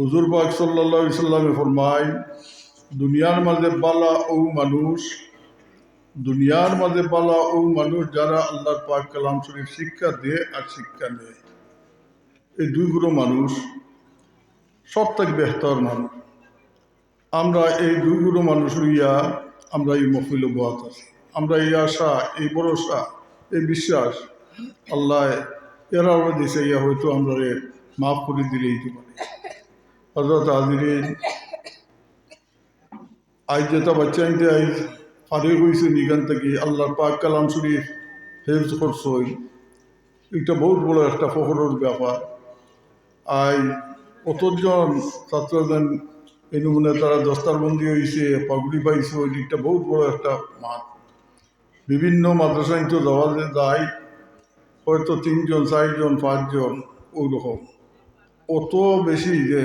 হুজুর পাক সাল্লাল্লাহু আলাইহি সাল্লামে ফরমায়, দুনিয়ার মাঝে বালা ও মানুষ, দুনিয়ার মাঝে বালা ও মানুষ যারা আল্লাহর পাক কালাম শরীফ শিক্ষা দেয় আর শিক্ষা নেয়। এই দুইগুলো মানুষ সব থেকে বেহতর মানুষ। আমরা এই দুইগুলো মানুষ হইয়া আমরা এই মহফিল বহাত আছি। আমরা এই আশা, এই ভরসা, এই বিশ্বাস আল্লাহ এরা দিছে, ইয়া হয়তো আমরা মাফ করে দিলেই তো পারি। হযরত হাজিরিন, আজ যেটা বাচ্চা আনতে আজ ফারিগ হয়েছে এখান থেকে আল্লাহর পাক কালাম শরীফ হেফজ করছই, এটা বহুত বড় একটা ফখরের ব্যাপার। আজ কতজন ছাত্রজন এই নমুনে তারা দস্তারবন্দি হয়েছে, পাগড়ি পাইছে, ওই দিকটা বহুত বড় একটা মান। বিভিন্ন মাদ্রাসায় তো যাওয়া যায় হয়তো 3 জন 4 জন 5 জন ওই রকম, অত বেশি যে